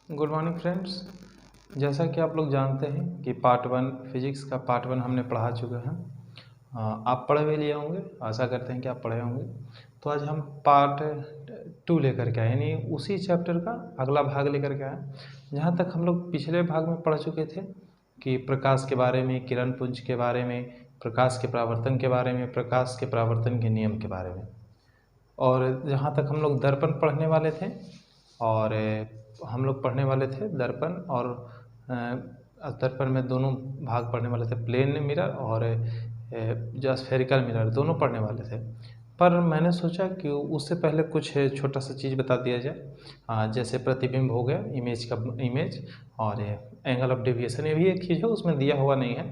Good morning friends. जैसा कि आप लोग जानते हैं कि पार्ट 1 फिजिक्स का पार्ट 1 हमने पढ़ा चुके हैं। आप पढ़ भी लिए होंगे, आशा करते हैं कि आप पढ़े होंगे। तो आज हम पार्ट 2 लेकर के आए, यानी उसी चैप्टर का अगला भाग लेकर के आए। जहाँ तक हम लोग पिछले भाग में पढ़ चुके थे कि प्रकाश के बारे में, किरण पुंज के बारे में, प्रकाश के परावर्तन के बारे में, प्रकाश के परावर्तन के नियम के बारे में, और जहाँ तक हम लोग दर्पण पढ़ने वाले थे, और हम लोग पढ़ने वाले थे दर्पण और दर्पण में दोनों भाग पढ़ने वाले थे, प्लेन मिरर और जो स्फेरिकल मिरर, दोनों पढ़ने वाले थे। पर मैंने सोचा कि उससे पहले कुछ छोटा सा चीज़ बता दिया जाए। जैसे प्रतिबिंब हो गया, इमेज का इमेज, और एंगल ऑफ डेविएशन, ये भी एक चीज़ है, उसमें दिया हुआ नहीं है,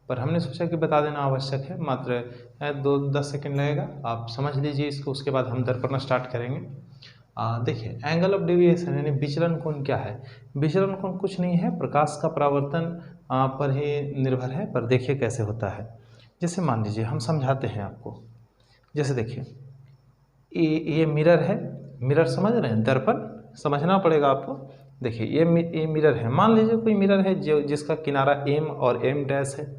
पर हमने सोचा कि बता देना आवश्यक है। मात्र 2-10 सेकेंड लगेगा, आप समझ लीजिए इसको, उसके बाद हम दर्पण स्टार्ट करेंगे। देखिए, एंगल ऑफ डेविएशन यानी विचलन कोण क्या है। विचलन कोण कुछ नहीं है, प्रकाश का परावर्तन पर ही निर्भर है। पर देखिए कैसे होता है। जैसे मान लीजिए, हम समझाते हैं आपको। जैसे देखिए, ये मिरर है, मिरर समझ रहे हैं, दर्पण समझना पड़ेगा आपको। देखिए ये मिरर है, मान लीजिए कोई मिरर है जिसका किनारा m और m डैश है,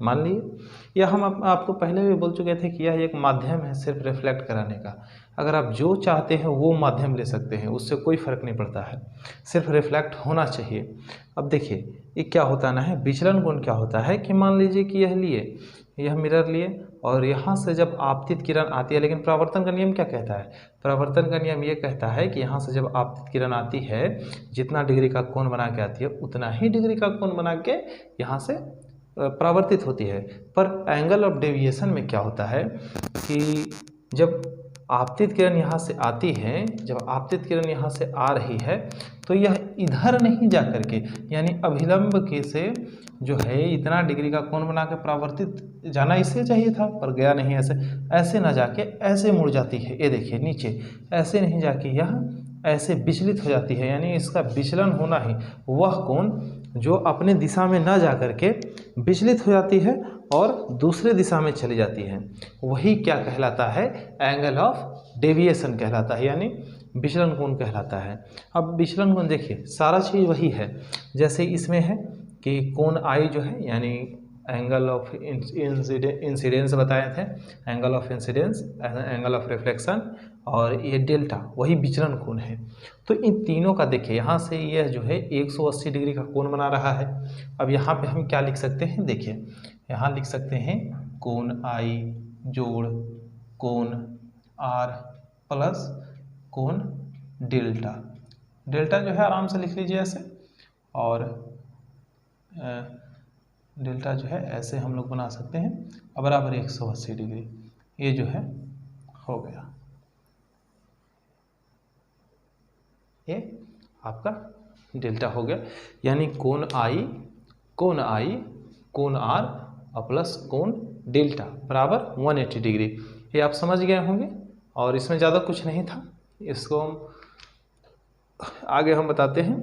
मान लीजिए। यह हम आपको पहले भी बोल चुके थे कि यह एक माध्यम है सिर्फ रिफ्लेक्ट कराने का। अगर आप जो चाहते हैं वो माध्यम ले सकते हैं, उससे कोई फ़र्क नहीं पड़ता है, सिर्फ रिफ्लेक्ट होना चाहिए। अब देखिए ये क्या होता ना है, विचलन कोण क्या होता है कि मान लीजिए कि यह मिरर लिए, और यहाँ से जब आपतित किरण आती है, लेकिन परावर्तन का नियम क्या कहता है? परावर्तन का नियम ये कहता है कि यहाँ से जब आपतित किरण आती है, जितना डिग्री का कोण बना के आती है, उतना ही डिग्री का कोण बना के यहाँ से परावर्तित होती है। पर एंगल ऑफ डेविएशन में क्या होता है कि जब आपतित किरण यहाँ से आती है, जब आपतित किरण यहाँ से आ रही है, तो यह इधर नहीं जा करके, यानी अभिलंब के से जो है इतना डिग्री का कोण बना के परावर्तित जाना इससे चाहिए था, पर गया नहीं। ऐसे ना जाके ऐसे मुड़ जाती है, ये देखिए नीचे, ऐसे नहीं जाके यह ऐसे विचलित हो जाती है। यानी इसका विचलन होना ही वह कोण जो अपने दिशा में ना जा करके विचलित हो जाती है और दूसरे दिशा में चली जाती है, वही क्या कहलाता है? एंगल ऑफ डेविएशन कहलाता है, यानी विचलन कोण कहलाता है। अब विचलन कोण देखिए, सारा चीज़ वही है। जैसे इसमें है कि कोण आई जो है, यानी एंगल ऑफ इंसिडेंस बताए थे, angle of incidence, angle of reflection, और ये डेल्टा, वही विचलन कोण है। तो इन तीनों का देखिए, यहाँ से यह जो है 180 डिग्री का कोण बना रहा है। अब यहाँ पे हम क्या लिख सकते हैं? देखिए, यहाँ लिख सकते हैं कोण आई जोड़ कोण आर प्लस कोण डेल्टा। डेल्टा जो है आराम से लिख लीजिए ऐसे, और डेल्टा जो है ऐसे हम लोग बना सकते हैं, अब बराबर 180 डिग्री, ये जो है हो गया, ये आपका डेल्टा हो गया। यानी कोण आई कोण आर और प्लस कोण डेल्टा बराबर 180 डिग्री। ये आप समझ गए होंगे, और इसमें ज़्यादा कुछ नहीं था। इसको आगे हम बताते हैं,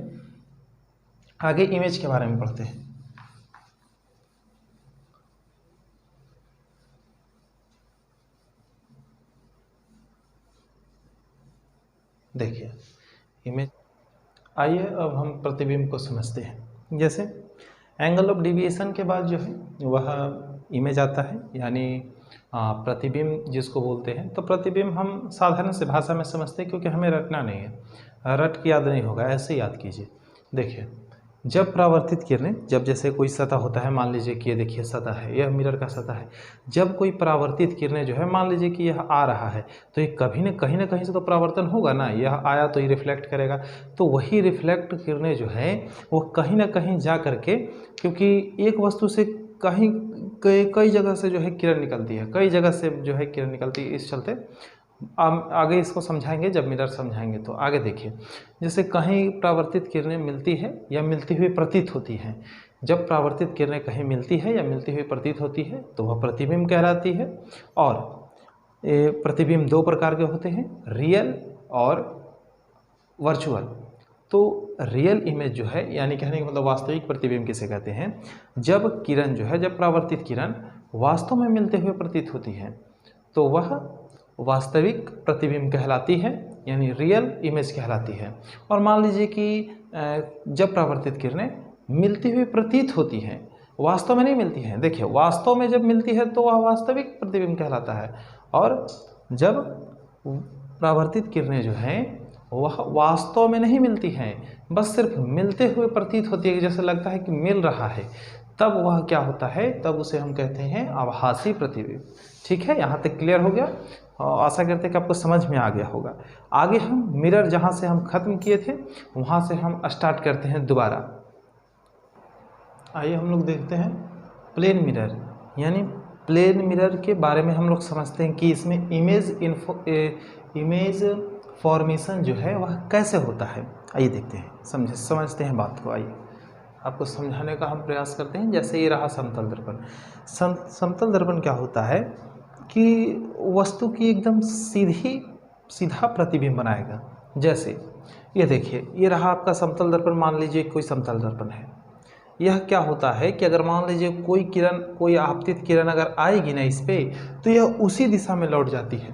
आगे इमेज के बारे में पढ़ते हैं। देखिए इमेज, आइए अब हम प्रतिबिंब को समझते हैं। जैसे एंगल ऑफ डेविएशन के बाद जो है वह इमेज आता है, यानी प्रतिबिंब जिसको बोलते हैं। तो प्रतिबिंब हम साधारण से भाषा में समझते हैं, क्योंकि हमें रटना नहीं है, रट के याद नहीं होगा, ऐसे याद कीजिए। देखिए, जब परावर्तित किरणें, जब जैसे कोई सतह होता है, मान लीजिए कि ये देखिए सतह है, यह मिरर का सतह है। जब कोई परावर्तित किरणें जो है, मान लीजिए कि यह आ रहा है, तो ये कभी न कहीं से तो परावर्तन होगा ना, यह आया तो ये रिफ्लेक्ट करेगा। तो वही रिफ्लेक्ट किरणें जो है वो कहीं ना कहीं जा करके, क्योंकि एक वस्तु से कहीं कई जगह से जो है किरण निकलती है, कई जगह से जो है किरण निकलती है, इस चलते आगे इसको समझाएंगे, जब मिरर समझाएंगे तो। आगे देखिए, जैसे कहीं परावर्तित किरणें मिलती है या मिलती हुई प्रतीत होती हैं। जब परावर्तित किरणें कहीं मिलती है या मिलती हुई प्रतीत होती है तो वह प्रतिबिंब कहलाती है। और प्रतिबिंब दो प्रकार के होते हैं, रियल और वर्चुअल। तो रियल इमेज जो है, यानी कहने का मतलब वास्तविक प्रतिबिंब किसे कहते हैं? जब किरण जो है, जब परावर्तित किरण वास्तव में मिलते हुए प्रतीत होती है तो वह वास्तविक प्रतिबिंब कहलाती है। यानी रियल इमेज कहलाती है। और मान लीजिए कि जब परावर्तित किरणें मिलती हुई प्रतीत होती हैं, वास्तव में नहीं मिलती हैं। देखिए, वास्तव में जब मिलती है तो वह वास्तविक प्रतिबिंब कहलाता है, और जब परावर्तित किरणें जो हैं वह वास्तव में नहीं मिलती हैं, बस सिर्फ मिलते हुए प्रतीत होती है, जैसे लगता है कि मिल रहा है, तब वह क्या होता है, तब उसे हम कहते हैं आभासी प्रतिबिंब। ठीक है, यहाँ तक क्लियर हो गया। और आशा करते हैं कि आपको समझ में आ गया होगा। आगे हम मिरर जहाँ से हम ख़त्म किए थे वहाँ से हम स्टार्ट करते हैं दोबारा। आइए हम लोग देखते हैं प्लेन मिरर, यानी प्लेन मिरर के बारे में हम लोग समझते हैं कि इसमें इमेज फॉर्मेशन जो है वह कैसे होता है। आइए देखते हैं, समझते हैं बात को। आइए आपको समझाने का हम प्रयास करते हैं। जैसे ये रहा समतल दर्पण। समतल दर्पण क्या होता है कि वस्तु की एकदम सीधा प्रतिबिंब बनाएगा। जैसे ये देखिए, ये रहा आपका समतल दर्पण। मान लीजिए कोई समतल दर्पण है। यह क्या होता है कि अगर मान लीजिए कोई किरण, कोई आपतित किरण अगर आएगी ना इस पे, तो यह उसी दिशा में लौट जाती है,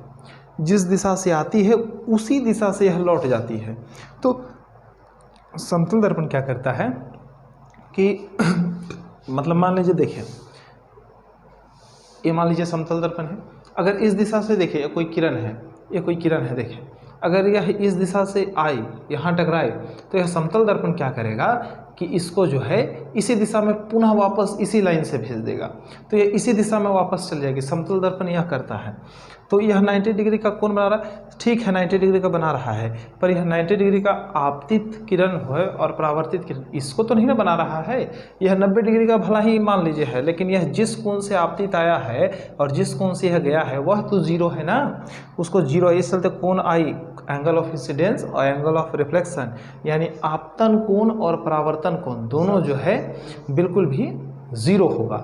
जिस दिशा से आती है उसी दिशा से यह लौट जाती है। तो समतल दर्पण क्या करता है कि मतलब मान लीजिए, देखिए ये मान लीजिए समतल दर्पण है। अगर इस दिशा से देखिए, ये कोई किरण है, देखिए अगर यह इस दिशा से आई, यहाँ टकराए, तो यह समतल दर्पण क्या करेगा कि इसको जो है इसी दिशा में पुनः वापस इसी लाइन से भेज देगा, तो यह इसी दिशा में वापस चल जाएगी। समतल दर्पण यह करता है। तो यह 90 डिग्री का कोण बना रहा है, ठीक है 90 डिग्री का बना रहा है, पर यह 90 डिग्री का आपतित किरण है और परावर्तित किरण, इसको तो नहीं ना बना रहा है। यह 90 डिग्री का भला ही मान लीजिए है, लेकिन यह जिस कोण से आपतित आया है और जिस कोण से यह गया है वह तो जीरो है ना, उसको जीरो इस चलते कोण आई, एंगल ऑफ इंसिडेंस और एंगल ऑफ रिफ्लेक्शन, यानी आपतन कोण और परावर्तन कोण दोनों जो है बिल्कुल भी जीरो होगा।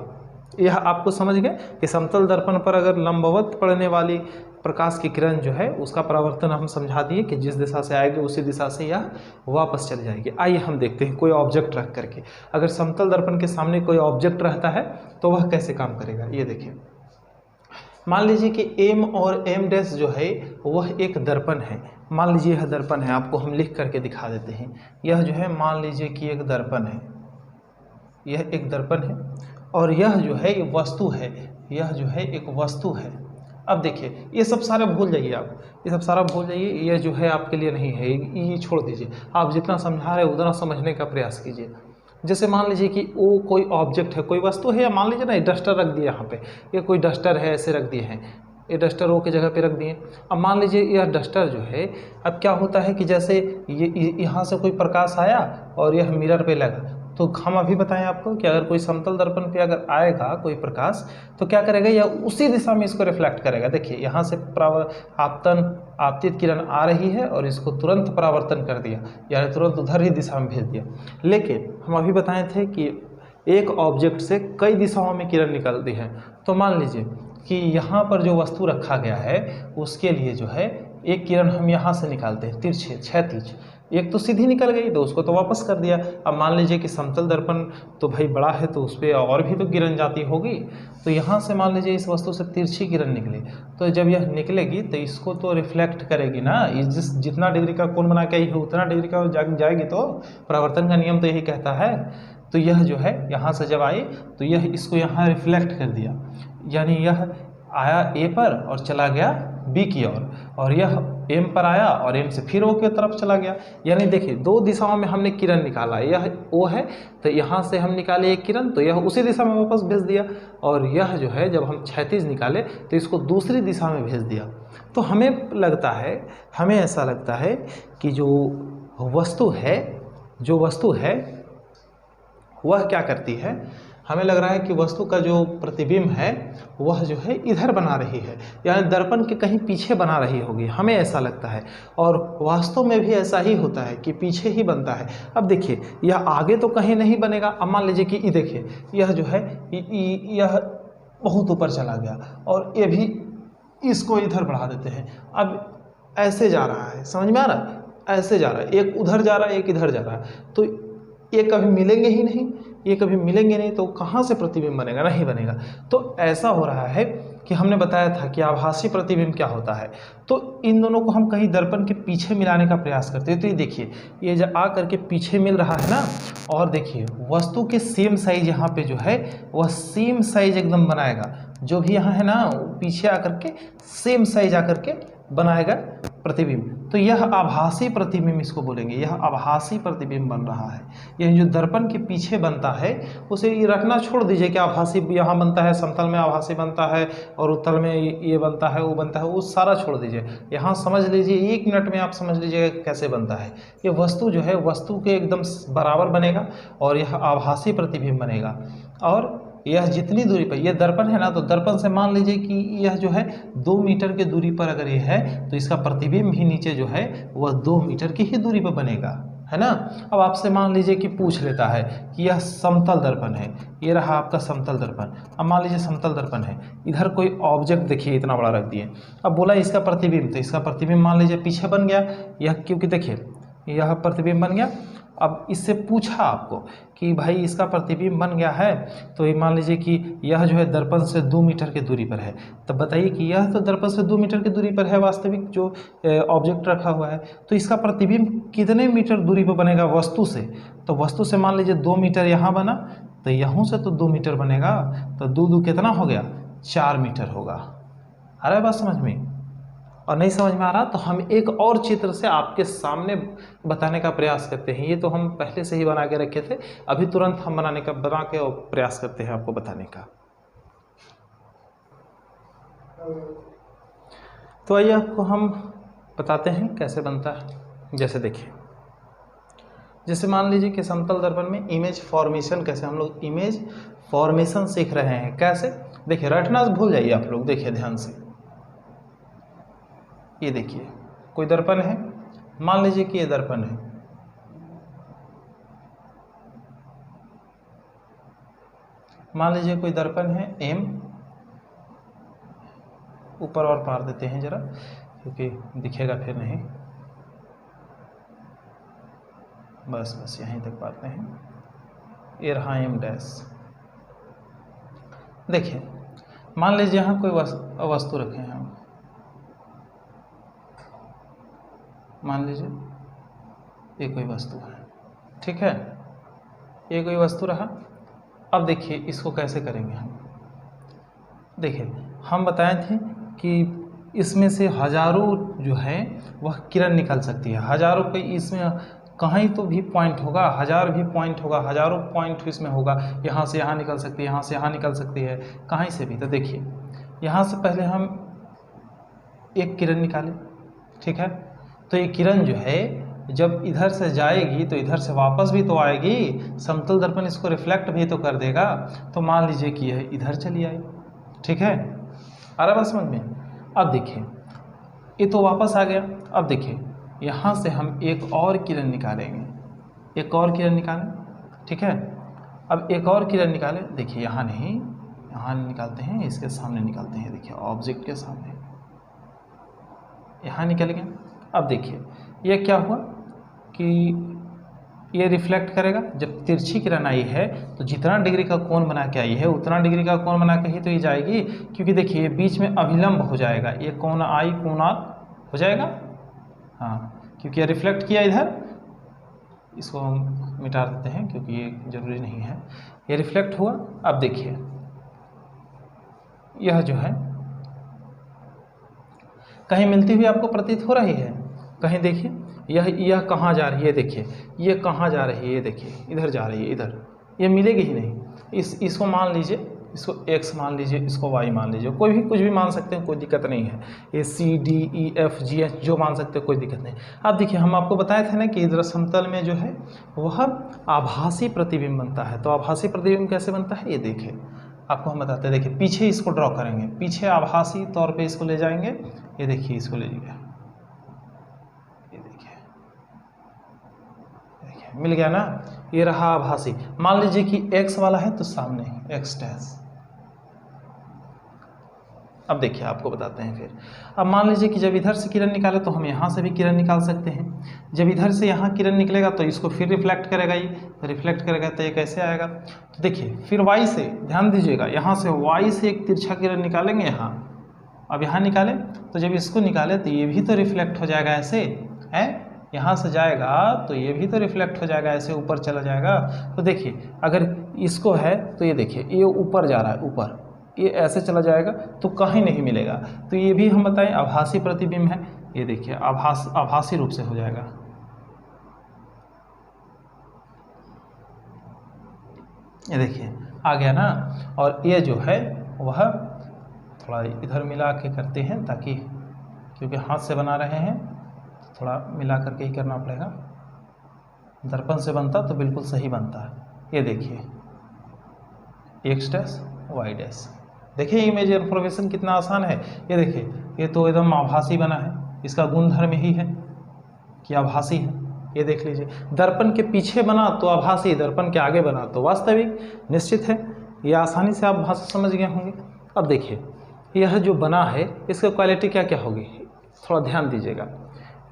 यह आपको समझ गए कि समतल दर्पण पर अगर लंबवत पड़ने वाली प्रकाश की किरण जो है उसका परावर्तन हम समझा दिए कि जिस दिशा से आएगी उसी दिशा से यह वापस चली जाएगी। आइए हम देखते हैं कोई ऑब्जेक्ट रख करके, अगर समतल दर्पण के सामने कोई ऑब्जेक्ट रहता है तो वह कैसे काम करेगा। ये देखिए, मान लीजिए कि एम और एम डैश जो है वह एक दर्पण है। मान लीजिए यह दर्पण है, आपको हम लिख करके दिखा देते हैं। यह जो है मान लीजिए कि एक दर्पण है, यह एक दर्पण है और यह जो है ये वस्तु है, यह जो है एक वस्तु है। अब देखिए ये सब सारा भूल जाइए, आप ये सब सारा भूल जाइए, ये जो है आपके लिए नहीं है, ये छोड़ दीजिए। आप जितना समझा रहे उतना समझने का प्रयास कीजिए। जैसे मान लीजिए कि वो कोई ऑब्जेक्ट है, कोई वस्तु है, या मान लीजिए ना डस्टर रख दिया यहाँ पे, ये कोई डस्टर है, ऐसे रख दिए हैं, ये डस्टर ओ की जगह पे रख दिए। अब मान लीजिए यह डस्टर जो है, अब क्या होता है कि जैसे ये यहाँ से कोई प्रकाश आया और यह मिरर पे लगा, तो हम अभी बताएं आपको कि अगर कोई समतल दर्पण पे अगर आएगा कोई प्रकाश तो क्या करेगा, यह उसी दिशा में इसको रिफ्लेक्ट करेगा। देखिए यहाँ से आपतित किरण आ रही है और इसको तुरंत परावर्तन कर दिया, यानी तुरंत उधर ही दिशा में भेज दिया। लेकिन हम अभी बताए थे कि एक ऑब्जेक्ट से कई दिशाओं में किरण निकलती है। तो मान लीजिए कि यहाँ पर जो वस्तु रखा गया है उसके लिए जो है एक किरण हम यहाँ से निकालते हैं तिरछे, क्षैतिज, एक तो सीधी निकल गई तो उसको तो वापस कर दिया। अब मान लीजिए कि समतल दर्पण तो भाई बड़ा है तो उस पर और भी तो किरण जाती होगी, तो यहाँ से मान लीजिए इस वस्तु से तिरछी किरण निकली, तो जब यह निकलेगी तो इसको तो रिफ्लेक्ट करेगी ना, जितना डिग्री का कोण बना के उतना डिग्री का जाएगी, तो परावर्तन का नियम तो यही कहता है। तो यह जो है यहाँ से जब आई तो यह इसको यहाँ रिफ्लेक्ट कर दिया, यानी यह आया ए पर और चला गया बी की ओर, और यह एम पर आया और एम से फिर ओ की तरफ चला गया। यानी देखिए दो दिशाओं में हमने किरण निकाला, यह ओ है तो यहाँ से हम निकाले एक किरण तो यह उसी दिशा में वापस भेज दिया, और यह जो है जब हम क्षैतिज निकाले तो इसको दूसरी दिशा में भेज दिया। तो हमें ऐसा लगता है कि जो वस्तु है वह क्या करती है, हमें लग रहा है कि वस्तु का जो प्रतिबिंब है वह जो है इधर बना रही है, यानी दर्पण के कहीं पीछे बना रही होगी, हमें ऐसा लगता है। और वास्तव में भी ऐसा ही होता है कि पीछे ही बनता है। अब देखिए यह आगे तो कहीं नहीं बनेगा। अब मान लीजिए कि देखिए यह जो है यह बहुत ऊपर चला गया और ये भी इसको इधर बढ़ा देते हैं। अब ऐसे जा रहा है, समझ में आ रहा है, ऐसे जा रहा है, एक उधर जा रहा है एक इधर जा रहा है, तो ये कभी मिलेंगे ही नहीं, ये कभी मिलेंगे नहीं, तो कहाँ से प्रतिबिंब बनेगा, नहीं बनेगा। तो ऐसा हो रहा है कि हमने बताया था कि आभासी प्रतिबिंब क्या होता है, तो इन दोनों को हम कहीं दर्पण के पीछे मिलाने का प्रयास करते हैं। तो ये देखिए, ये जो आ करके पीछे मिल रहा है ना, और देखिए वस्तु के सेम साइज यहाँ पे जो है वह सेम साइज एकदम बनाएगा, जो भी यहाँ है ना पीछे आकर के सेम साइज आकर के बनाएगा प्रतिबिंब। तो यह आभासी प्रतिबिंब इसको बोलेंगे, यह आभासी प्रतिबिंब बन रहा है। यह जो दर्पण के पीछे बनता है उसे ये रखना छोड़ दीजिए कि आभासी यहाँ बनता है, समतल में आभासी बनता है और उत्तल में ये बनता है, वो बनता है, वो सारा छोड़ दीजिए। यहाँ समझ लीजिए, 1 मिनट में आप समझ लीजिएगा कैसे बनता है। ये वस्तु जो है वस्तु के एकदम बराबर बनेगा और यह आभासी प्रतिबिंब बनेगा। और यह जितनी दूरी पर, यह दर्पण है ना, तो दर्पण से मान लीजिए कि यह जो है 2 मीटर के दूरी पर अगर ये है तो इसका प्रतिबिंब भी नीचे जो है वह 2 मीटर की ही दूरी पर बनेगा, है ना। अब आपसे मान लीजिए कि पूछ लेता है कि यह समतल दर्पण है, ये रहा आपका समतल दर्पण। अब मान लीजिए समतल दर्पण है, इधर कोई ऑब्जेक्ट देखिए इतना बड़ा रख दिए, अब बोला इसका प्रतिबिंब, तो इसका प्रतिबिंब मान लीजिए पीछे बन गया यह, क्योंकि देखिए यह प्रतिबिंब बन गया। अब इससे पूछा आपको कि भाई इसका प्रतिबिंब बन गया है, तो ये मान लीजिए कि यह जो है दर्पण से 2 मीटर की दूरी पर है, तब बताइए कि यह तो दर्पण से 2 मीटर की दूरी पर है वास्तविक जो ऑब्जेक्ट रखा हुआ है, तो इसका प्रतिबिंब कितने मीटर दूरी पर बनेगा वस्तु से। तो वस्तु से मान लीजिए 2 मीटर यहाँ बना, तो यहाँ से तो 2 मीटर बनेगा, तो 2 कितना हो गया, 4 मीटर होगा। आ रहा है बात समझ में? और नहीं समझ में आ रहा तो हम एक और चित्र से आपके सामने बताने का प्रयास करते हैं। ये तो हम पहले से ही बना के रखे थे, अभी तुरंत हम बना के प्रयास करते हैं आपको बताने का। तो आइए आपको हम बताते हैं कैसे बनता है। जैसे देखिए, जैसे मान लीजिए कि समतल दर्पण में इमेज फॉर्मेशन, कैसे हम लोग इमेज फॉर्मेशन सीख रहे हैं। कैसे, देखिए रटना भूल जाइए आप लोग, देखिए ध्यान से। ये देखिए कोई दर्पण है, मान लीजिए कि ये दर्पण है, मान लीजिए कोई दर्पण है M, ऊपर और पार देते हैं जरा क्योंकि दिखेगा फिर नहीं, बस यहीं तक पाते हैं। ये रहा M डैश। देखिए मान लीजिए यहाँ कोई वस्तु रखे हैं हम, मान लीजिए ये कोई वस्तु है, ठीक है, ये कोई वस्तु रहा। अब देखिए इसको कैसे करेंगे हम। देखिए हम बताए थे कि इसमें से हजारों जो है वह किरण निकल सकती है, हजारों के इसमें कहीं तो भी पॉइंट होगा, 1000 भी पॉइंट होगा, हजारों पॉइंट इसमें होगा, यहाँ से यहाँ निकल सकती है, यहाँ से यहाँ निकल सकती है, कहीं से भी। तो देखिए यहाँ से पहले हम एक किरण निकालें, ठीक है, तो ये किरण जो है जब इधर से जाएगी तो इधर से वापस भी तो आएगी, समतल दर्पण इसको रिफ्लेक्ट भी तो कर देगा। तो मान लीजिए कि यह इधर चली आई, ठीक है, आ रहा है समझ में। अब देखिए ये तो वापस आ गया। अब देखिए यहाँ से हम एक और किरण निकालेंगे, एक और किरण निकालें, ठीक है। अब एक और किरण निकालें, देखिए यहाँ नहीं, यहाँ निकालते हैं, इसके सामने निकालते हैं, देखिए ऑब्जेक्ट के सामने, यहाँ निकल गए। अब देखिए ये क्या हुआ कि ये रिफ्लेक्ट करेगा, जब तिरछी किरण आई है तो जितना डिग्री का कोण बना के आई है उतना डिग्री का कोण बना के ही तो ये जाएगी, क्योंकि देखिए ये बीच में अभिलंब हो जाएगा, ये कोण आई कोणात हो जाएगा, हाँ, क्योंकि ये रिफ्लेक्ट किया इधर, इसको हम मिटा देते हैं क्योंकि ये जरूरी नहीं है, ये रिफ्लेक्ट हुआ। अब देखिए यह जो है कहीं मिलती हुई आपको प्रतीत हो रही है, कहीं देखिए यह कहाँ जा रही है, देखिए ये कहाँ जा रही है, ये देखिए इधर जा रही है, इधर, ये मिलेगी ही नहीं। इसको मान लीजिए, इसको x मान लीजिए, इसको y मान लीजिए, कोई भी कुछ भी मान सकते हैं, कोई दिक्कत नहीं है, ये C D E F G H जो मान सकते हैं, कोई दिक्कत नहीं। अब देखिए हम आपको बताए थे ना कि इधर समतल में जो है वह आभासी प्रतिबिंब बनता है। तो आभासी प्रतिबिंब कैसे बनता है ये देखिए, आपको हम बताते हैं। देखिए पीछे इसको ड्रॉ करेंगे, पीछे आभासी तौर पे इसको ले जाएंगे, ये देखिए इसको ले लीजिए, ये देखिए मिल गया ना, ये रहा आभासी। मान लीजिए कि x वाला है तो सामने x डैश, अब देखिए आपको बताते हैं फिर। अब मान लीजिए कि जब इधर से किरण निकाले तो हम यहाँ से भी किरण निकाल सकते हैं। जब इधर से यहाँ किरण निकलेगा तो इसको फिर रिफ्लेक्ट करेगा, ये रिफ्लेक्ट करेगा तो ये कैसे आएगा। तो देखिए फिर वाई से, ध्यान दीजिएगा, यहाँ से वाई से एक तिरछा किरण निकालेंगे यहाँ। अब यहाँ निकालें तो जब इसको निकाले तो ये भी तो रिफ्लेक्ट हो जाएगा ऐसे है, यहाँ से जाएगा तो ये भी तो रिफ्लेक्ट हो जाएगा ऐसे, ऊपर चला जाएगा। तो देखिए अगर इसको है तो ये देखिए ये ऊपर जा रहा है, ऊपर ये ऐसे चला जाएगा तो कहीं नहीं मिलेगा। तो ये भी हम बताएं आभासी प्रतिबिंब है। ये देखिए आभासी रूप से हो जाएगा। ये देखिए आ गया ना। और ये जो है वह थोड़ा इधर मिला के करते हैं, ताकि क्योंकि हाथ से बना रहे हैं थोड़ा मिला करके ही करना पड़ेगा। दर्पण से बनता तो बिल्कुल सही बनता है। ये देखिए एक्स डैश वाई डैश, देखिए इमेज इन्फॉर्मेशन कितना आसान है। ये देखिए ये तो एकदम आभासी बना है, इसका गुणधर्म ही है कि आभासी है। ये देख लीजिए, दर्पण के पीछे बना तो आभासी, दर्पण के आगे बना तो वास्तविक। निश्चित है ये आसानी से आप भाषा समझ गए होंगे। अब देखिए यह जो बना है इसका क्वालिटी क्या क्या होगी, थोड़ा ध्यान दीजिएगा।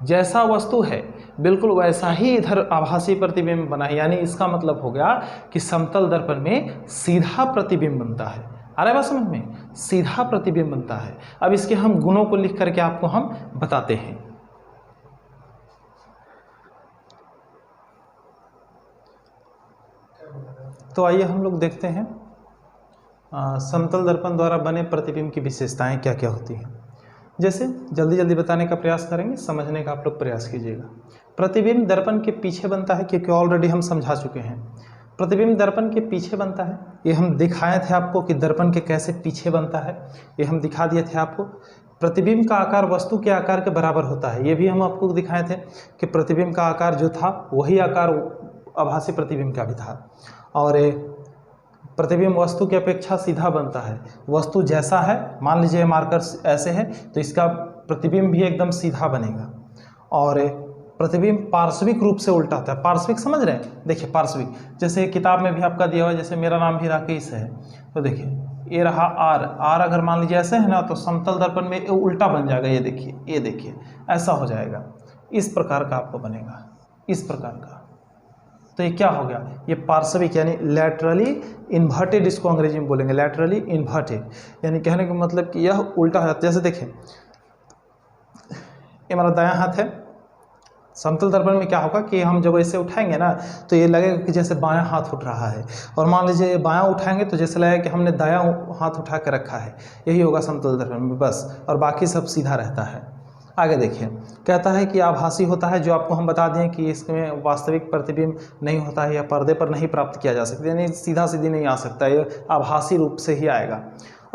जैसा वस्तु है बिल्कुल वैसा ही इधर आभासी प्रतिबिंब बना है, यानी इसका मतलब हो गया कि समतल दर्पण में सीधा प्रतिबिंब बनता है। आ रहा है बात समझ में, सीधा प्रतिबिंब बनता है। अब इसके हम गुणों को लिख करके आपको हम बताते हैं। तो आइए हम लोग देखते हैं समतल दर्पण द्वारा बने प्रतिबिंब की विशेषताएं क्या क्या होती हैं। जैसे जल्दी जल्दी बताने का प्रयास करेंगे, समझने का आप लोग प्रयास कीजिएगा। प्रतिबिंब दर्पण के पीछे बनता है, क्योंकि ऑलरेडी हम समझा चुके हैं। प्रतिबिंब दर्पण के पीछे बनता है, ये हम दिखाए थे आपको कि दर्पण के कैसे पीछे बनता है, ये हम दिखा दिए थे आपको। प्रतिबिंब का आकार वस्तु के आकार के बराबर होता है, ये भी हम आपको दिखाए थे कि प्रतिबिंब का आकार जो था वही आकार आभासी प्रतिबिंब का भी था। और प्रतिबिंब वस्तु की अपेक्षा सीधा बनता है। वस्तु जैसा है, मान लीजिए मार्कर ऐसे है तो इसका प्रतिबिंब भी एकदम सीधा बनेगा। और प्रतिबिंब पार्श्विक रूप से उल्टा होता है। पार्श्विक समझ रहे हैं, देखिए पार्श्विक, जैसे किताब में भी आपका दिया हुआ है, जैसे मेरा नाम भी राकेश है, तो देखिए ये रहा आर अगर मान लीजिए ऐसे है ना तो समतल दर्पण में उल्टा बन जाएगा। ये देखिए ऐसा हो जाएगा, इस प्रकार का आपको बनेगा, इस प्रकार का। तो ये क्या हो गया, ये पार्श्विक यानी लैटरली इन्वर्टेड, इसको अंग्रेजी में बोलेंगे लैटरली इन्वर्टेड, यानी कहने का मतलब कि यह उल्टा है। जैसे देखें ये हमारा दायां हाथ है, समतल दर्पण में क्या होगा कि हम जब ऐसे उठाएंगे ना तो ये लगेगा कि जैसे बायां हाथ उठ रहा है, और मान लीजिए बायां उठाएंगे तो जैसे लगेगा कि हमने दायां हाथ उठा के रखा है। यही होगा समतल दर्पण में बस, और बाकी सब सीधा रहता है। आगे देखिए, कहता है कि आभासी होता है, जो आपको हम बता दें कि इसमें वास्तविक प्रतिबिंब नहीं होता है या पर्दे पर नहीं प्राप्त किया जा सकता, यानी सीधा सीधी नहीं आ सकता, ये आभासी रूप से ही आएगा।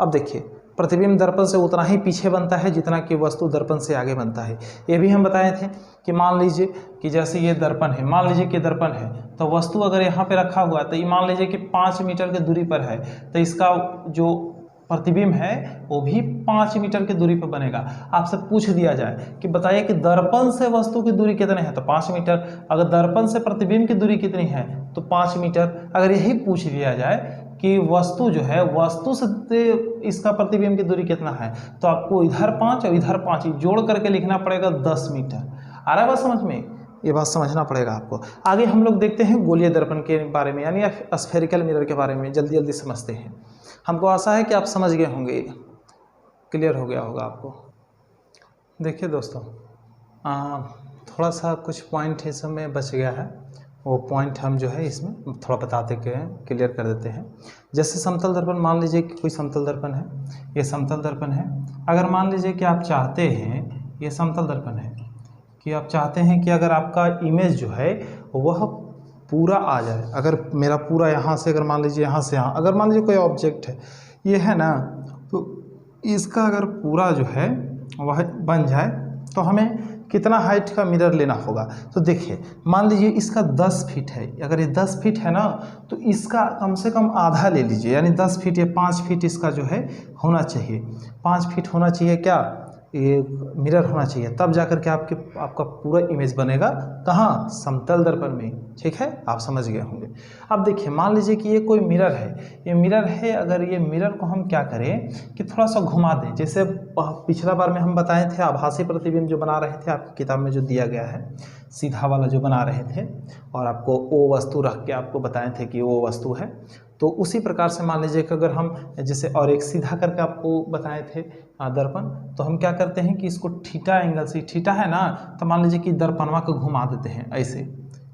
अब देखिए प्रतिबिंब दर्पण से उतना ही पीछे बनता है जितना कि वस्तु दर्पण से आगे बनता है। ये भी हम बताए थे कि मान लीजिए कि जैसे ये दर्पण है, मान लीजिए कि दर्पण है तो वस्तु अगर यहाँ पे रखा हुआ है तो ये मान लीजिए कि 5 मीटर की दूरी पर है, तो इसका जो प्रतिबिंब है वो भी 5 मीटर की दूरी पर बनेगा। आपसे पूछ दिया जाए कि बताइए कि दर्पण से वस्तु की दूरी कितनी है, तो 5 मीटर। अगर दर्पण से प्रतिबिंब की दूरी कितनी है तो 5 मीटर। अगर यही पूछ लिया जाए कि वस्तु जो है, वस्तु से इसका प्रतिबिंब की दूरी कितना है, तो आपको इधर 5 और इधर 5 जोड़ करके लिखना पड़ेगा 10 मीटर। आ रहा है बात समझ में, ये बात समझना पड़ेगा आपको। आगे हम लोग देखते हैं गोलीय दर्पण के बारे में, यानी स्फेरिकल मिरर के बारे में जल्दी जल्दी समझते हैं। हमको आशा है कि आप समझ गए होंगे, क्लियर हो गया होगा आपको। देखिए दोस्तों, थोड़ा सा कुछ पॉइंट इस समय बच गया है, वो पॉइंट हम जो है इसमें थोड़ा बताते के क्लियर कर देते हैं। जैसे समतल दर्पण, मान लीजिए कि कोई समतल दर्पण है, ये समतल दर्पण है। अगर मान लीजिए कि आप चाहते हैं, ये समतल दर्पण है, कि आप चाहते हैं कि अगर आपका इमेज जो है वह पूरा आ जाए, अगर मेरा पूरा यहाँ से, अगर मान लीजिए यहाँ से यहाँ, अगर मान लीजिए कोई ऑब्जेक्ट है ये है ना, तो इसका अगर पूरा जो है वह बन जाए तो हमें कितना हाइट का मिरर लेना होगा। तो देखिए मान लीजिए इसका 10 फीट है, अगर ये 10 फीट है ना तो इसका कम से कम आधा ले लीजिए, यानी 10 फीट या 5 फीट इसका जो है होना चाहिए। 5 फीट होना चाहिए क्या, ये मिरर होना चाहिए, तब जाकर के आपका पूरा इमेज बनेगा कहाँ, समतल दर्पण में। ठीक है, आप समझ गए होंगे। अब देखिए, मान लीजिए कि ये कोई मिरर है, ये मिरर है, अगर ये मिरर को हम क्या करें कि थोड़ा सा घुमा दें, जैसे पिछला बार में हम बताए थे आभासी प्रतिबिंब जो बना रहे थे, आपकी किताब में जो दिया गया है सीधा वाला जो बना रहे थे, और आपको ओ वस्तु रख के आपको बताए थे कि वो वस्तु है, तो उसी प्रकार से मान लीजिए कि अगर हम जैसे और एक सीधा करके आपको बताए थे दर्पण, तो हम क्या करते हैं कि इसको थीटा एंगल से, थीटा है ना, तो मान लीजिए कि दर्पणवा को घुमा देते हैं ऐसे।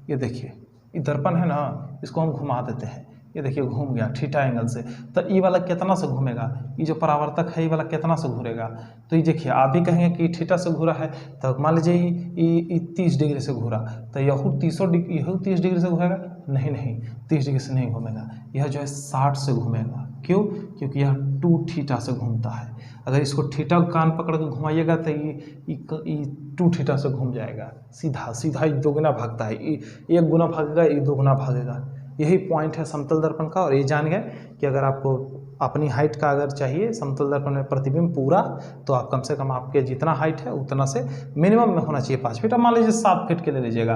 ये देखिए, ये दर्पण है ना, इसको हम घुमा देते हैं, ये देखिए घूम गया थीटा एंगल से। तो ये वाला कितना से घूमेगा, ये जो परावर्तक है ये वाला कितना से घूरेगा, तो ये देखिए आप भी कहेंगे कि थीटा से घूरा है, तो मान लीजिए ये 30 डिग्री से घूरा, तो यहू 30 डिग्री से घूमेगा, नहीं 30 डिग्री से नहीं घूमेगा, यह जो है 60 से घूमेगा। क्यों? क्योंकि यह 2 थीटा से घूमता है। अगर इसको थीटा कान पकड़ के घुमाइएगा तो ये 2 थीटा से घूम जाएगा, सीधा ही 2 गुना भागता है, 1 गुना भागेगा, ये 2 गुना भागेगा। यही पॉइंट है समतल दर्पण का। और ये जान गए कि अगर आपको अपनी हाइट का अगर चाहिए समतल दर्पण में प्रतिबिंब पूरा, तो आप कम से कम आपके जितना हाइट है उतना से मिनिमम में होना चाहिए 5 फीट। अब मान लीजिए 7 फीट के ले लीजिएगा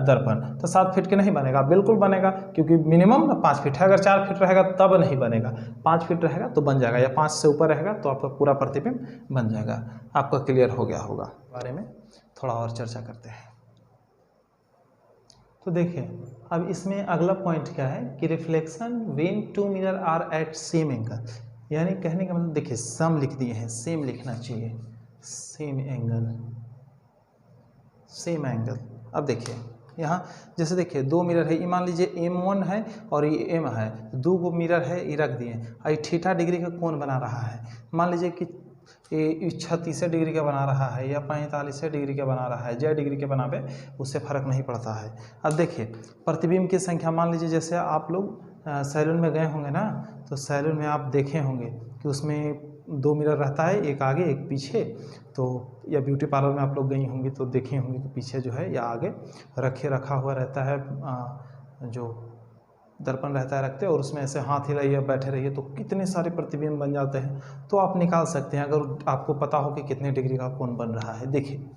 दर्पण, तो 7 फीट के नहीं बनेगा, बिल्कुल बनेगा, क्योंकि मिनिमम 5 फीट है। अगर 4 फीट रहेगा तब नहीं बनेगा, 5 फीट रहेगा तो बन जाएगा, या 5 से ऊपर रहेगा तो आपका पूरा प्रतिबिंब बन जाएगा। आपका क्लियर हो गया होगा। बारे में थोड़ा और चर्चा करते हैं। तो देखिए, अब इसमें अगला पॉइंट क्या है कि reflection when 2 mirror are at same angle, यानी कहने का मतलब देखिए सम लिख दिए हैं, सेम लिखना चाहिए, सेम एंगल। अब देखिए यहाँ जैसे देखिए 2 मिरर है, ये मान लीजिए M1 है और ये M है, 2 गो मिरर है, ये रख दिए, और थीटा डिग्री का कोण बना रहा है। मान लीजिए कि ये 36 डिग्री का बना रहा है या 45 डिग्री का बना रहा है, जय डिग्री के बनावे उससे फर्क नहीं पड़ता है। अब देखिए प्रतिबिंब की संख्या, मान लीजिए जैसे आप लोग सैलून में गए होंगे ना, तो सैलून में आप देखे होंगे कि उसमें 2 मिरर रहता है, एक आगे एक पीछे। तो या ब्यूटी पार्लर में आप लोग गई होंगी तो देखे होंगे कि पीछे जो है या आगे रखा हुआ रहता है, जो दर्पण रहता है रखते, और उसमें ऐसे हाथ हिलाइए बैठे रहिए तो कितने सारे प्रतिबिंब बन जाते हैं। तो आप निकाल सकते हैं अगर आपको पता हो कि कितने डिग्री का कोण बन रहा है। देखिए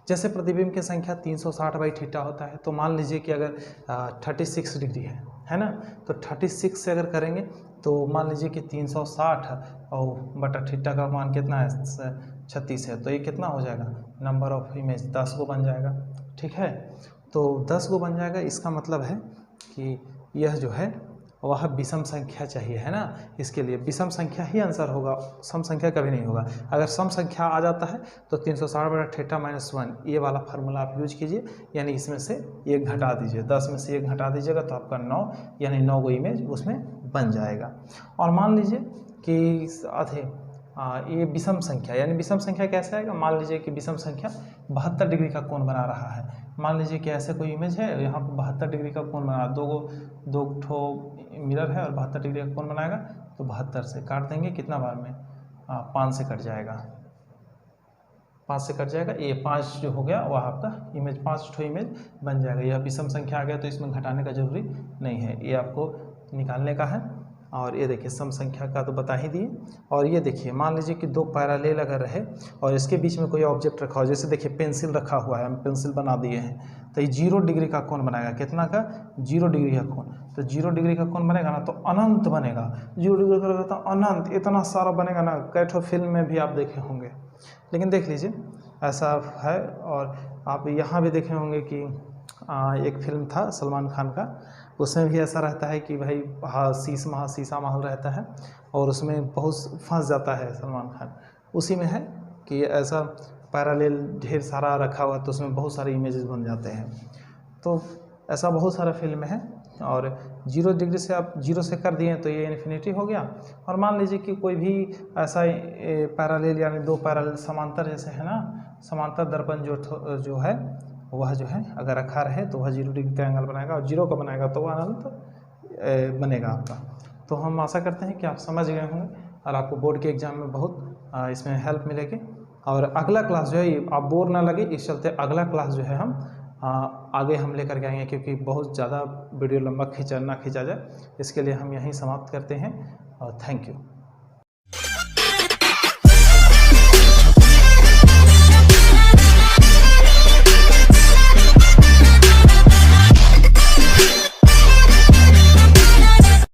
जैसे प्रतिबिंब की संख्या 360/थीटा होता है, तो मान लीजिए कि अगर 36 डिग्री है ना, तो 36 से अगर करेंगे तो मान लीजिए कि 360 और बटा थीटा का मान कितना है, 36 है, तो ये कितना हो जाएगा, नंबर ऑफ इमेज 10 को बन जाएगा। ठीक है, तो 10 को बन जाएगा, इसका मतलब है कि यह जो है वह विषम संख्या चाहिए, है ना। इसके लिए विषम संख्या ही आंसर होगा, सम संख्या कभी नहीं होगा। अगर सम संख्या आ जाता है तो 360/θ-1 ये वाला फार्मूला आप यूज कीजिए, यानी इसमें से 1 घटा दीजिए, 10 में से 1 घटा दीजिएगा तो आपका 9, यानी 9 गो इमेज उसमें बन जाएगा। और मान लीजिए कि ये विषम संख्या, यानी विषम संख्या कैसे आएगा, मान लीजिए कि विषम संख्या 72 डिग्री का कोण बना रहा है। मान लीजिए कि ऐसे कोई इमेज है, यहाँ पर 72 डिग्री का कोण बना, दो ठो मिरर है और 72 डिग्री का कोण बनाएगा, तो 72 से काट देंगे कितना बार में, 5 से कट जाएगा, 5 से कट जाएगा, ये 5 जो हो गया वह आपका इमेज 5 ठो इमेज बन जाएगा। यह विषम संख्या आ गया तो इसमें घटाने का जरूरी नहीं है, ये आपको निकालने का है। और ये देखिए सम संख्या का तो बता ही दिए। और ये देखिए मान लीजिए कि 2 पैरेलल अगर रहे और इसके बीच में कोई ऑब्जेक्ट रखा हो, जैसे देखिए पेंसिल रखा हुआ है, हम पेंसिल बना दिए हैं, तो ये 0 डिग्री का कोण बनाएगा, कितना का, 0 डिग्री का कोण। तो 0 डिग्री का कोण बनेगा ना तो अनंत बनेगा, 0 डिग्री का तो अनंत, इतना सारा बनेगा ना, कई ठो फिल्म में भी आप देखे होंगे। लेकिन देख लीजिए ऐसा है, और आप यहाँ भी देखे होंगे कि एक फिल्म था सलमान खान का, उसमें भी ऐसा रहता है कि भाई शीशा महल रहता है और उसमें बहुत फंस जाता है सलमान खान। उसी में है कि ऐसा पैरेलल ढेर सारा रखा हुआ, तो उसमें बहुत सारे इमेजेस बन जाते हैं। तो ऐसा बहुत सारा फिल्म है। और 0 डिग्री से आप 0 से कर दिए तो ये इन्फिनिटी हो गया। और मान लीजिए कि कोई भी ऐसा पैरेलल यानी 2 पैरेलल समांतर जैसे है ना, समांतर दर्पण जो है वह जो है अगर रखा रहे तो वह 0 डिग्री का एंगल बनाएगा, और 0 का बनाएगा तो वह अनंत बनेगा आपका। तो हम आशा करते हैं कि आप समझ गए होंगे और आपको बोर्ड के एग्ज़ाम में बहुत इसमें हेल्प मिलेगी। और अगला क्लास जो है आप बोर ना लगे, इस चलते अगला क्लास जो है हम आगे हम लेकर के आएंगे, क्योंकि बहुत ज़्यादा वीडियो लंबा खींचा ना खींचा जाए, इसके लिए हम यहीं समाप्त करते हैं। और थैंक यू।